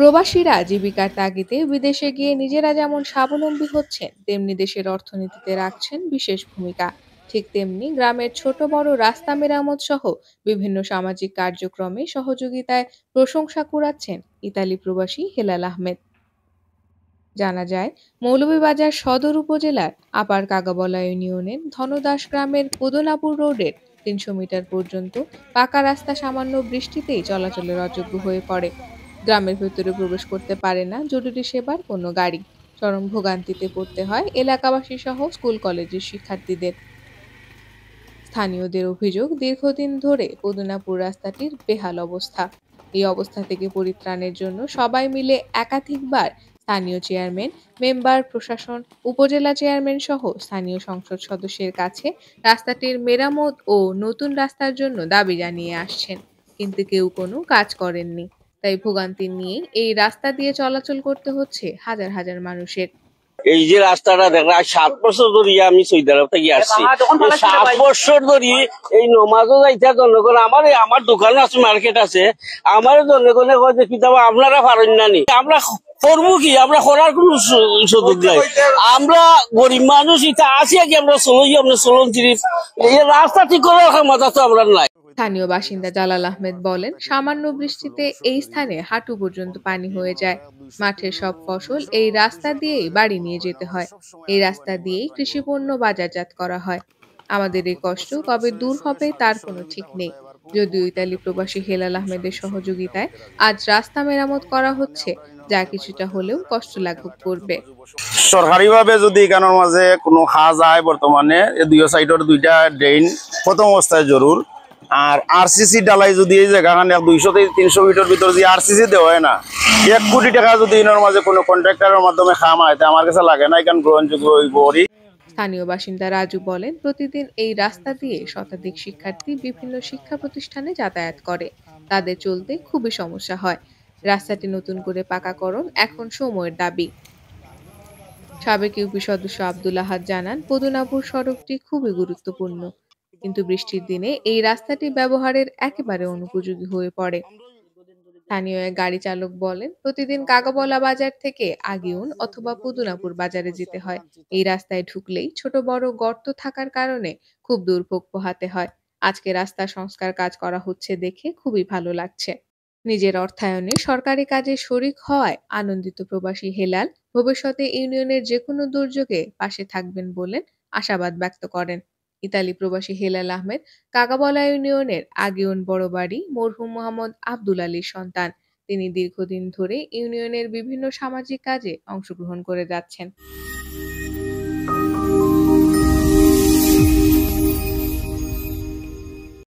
প্রবাসীরা জীবিকার তাগিদে বিদেশে গিয়ে নিজেরা যেমন স্বাবলম্বী হচ্ছেন, তেমনি দেশের অর্থনীতিতে রাখছেন বিশেষ ভূমিকা। ঠিক তেমনি গ্রামের ছোট বড় রাস্তা মেরামত সহ বিভিন্ন সামাজিক কার্যক্রমে সহযোগিতায় প্রশংসা কুড়াচ্ছেন ইতালি প্রবাসী হেলাল আহমেদ। জানা যায়, মৌলভীবাজার সদর উপজেলার আপার কাগাবলা ইউনিয়নের ধনদাস গ্রামের পদনাপুর রোডের ৩০০ মিটার পর্যন্ত পাকা রাস্তা সামান্য বৃষ্টিতেই চলাচলের অযোগ্য হয়ে পড়ে। গ্রামের ভেতরে প্রবেশ করতে পারে না জরুরি সেবার কোনো গাড়ি। চরম ভোগান্তিতে পড়তে হয় এলাকাবাসী সহ স্কুল কলেজের শিক্ষার্থীদের। স্থানীয়দের অভিযোগ, দীর্ঘদিন ধরে পদনাপুর রাস্তাটির বেহাল অবস্থা। এই অবস্থা থেকে পরিত্রাণের জন্য সবাই মিলে একাধিকবার স্থানীয় চেয়ারম্যান, মেম্বার, প্রশাসন, উপজেলা চেয়ারম্যান সহ স্থানীয় সংসদ সদস্যের কাছে রাস্তাটির মেরামত ও নতুন রাস্তার জন্য দাবি জানিয়ে আসছেন, কিন্তু কেউ কোনো কাজ করেননি। তাই ভোগান্তি নিয়ে এই রাস্তা দিয়ে চলাচল করতে হচ্ছে হাজার হাজার মানুষের। এই যে রাস্তাটা দেখা 7 বছর ধরে আমি সৌদি আরব থেকে আসছি, 7 বছর ধরে এই নমাজও যাইতে জনগণ আমার দোকান আছে, মার্কেট আছে, আমার জনগণে কয় যে কিতাব আপনারা পারেন না নি, আমরা করবো কি, আমরা করার কোন সুযোগ নাই। আমরা গরিব মানুষ এটা আছি কি, আমরা চলই, আমরা চলন তিরিশ, এই রাস্তা ঠিক করার ক্ষমতা তো আমরা নাই। স্থানীয় বাসিন্দা জালাল আহমেদ বলেন, সামান্য বৃষ্টিতে এই স্থানে হাঁটু পর্যন্ত পানি হয়ে যায়। মাঠের সব ফসল এই রাস্তা দিয়েই বাড়ি নিয়ে যেতে হয়। এই রাস্তা দিয়েই কৃষিপণ্য বাজারজাত করা হয়। আমাদের এই কষ্ট কবে দূর হবে তার কোনো ঠিক নেই। যদিও ইতালি প্রবাসী হেলাল আহমেদের সহযোগিতায় আজ রাস্তা মেরামত করা হচ্ছে, যা কিছুটা হলেও কষ্ট লাঘব করবে। সরকারিভাবে যদি এখানের মাঝে কোনো হাজ যায়, বর্তমানে দুই সাইডের দুইটা ড্রেন প্রথম অবস্থায় জরুর। আর আরসিসি ডালাই যদি এই জায়গাখানে 200 থেকে 300 মিটার ভিতর যে আরসিসি দেওয়া হয় না, 1 কোটি টাকা যদি এর মাঝে কোনো কন্ট্রাক্টরের মাধ্যমে খাম হয়, আমার কাছে লাগে না এখান গ্রহণযোগ্য হইব। স্থানীয় বাসিন্দা রাজু বলেন, প্রতিদিন এই রাস্তা দিয়ে শতাধিক শিক্ষার্থী বিভিন্ন শিক্ষা প্রতিষ্ঠানে যাতায়াত করে। তাদের চলতে খুবই সমস্যা হয়। রাস্তাটি নতুন করে পাকাকরণ এখন সময়ের দাবি। সাবেক ইউপি সদস্য আব্দুল আহাদ জানান, পদনাপুর সড়কটি খুবই গুরুত্বপূর্ণ, কিন্তু বৃষ্টির দিনে এই রাস্তাটি ব্যবহারের একেবারে অনুপযোগী হয়ে পড়ে। স্থানীয় এক গাড়ি চালক বলেন, প্রতিদিন কাগাবলা বাজার থেকে আগিউন অথবা পদনাপুর বাজারে যেতে হয়। এই রাস্তায় ঢুকলেই ছোট বড় গর্ত থাকার কারণে খুব দুর্ভোগ পোহাতে হয়। আজকে রাস্তা সংস্কার কাজ করা হচ্ছে দেখে খুবই ভালো লাগছে। নিজের অর্থায়নে সরকারি কাজে শরিক হওয়ায় আনন্দিত প্রবাসী হেলাল ভবিষ্যতে ইউনিয়নের যেকোনো দুর্যোগে পাশে থাকবেন বলে আশাবাদ ব্যক্ত করেন। ইতালি প্রবাসী হেলাল আহমেদ কাগাবলা ইউনিয়নের আগিউন বড়বাড়ি মরহুম মোহাম্মদ আব্দুল আলীর সন্তান। তিনি দীর্ঘদিন ধরে ইউনিয়নের বিভিন্ন সামাজিক কাজে অংশগ্রহণ করে যাচ্ছেন।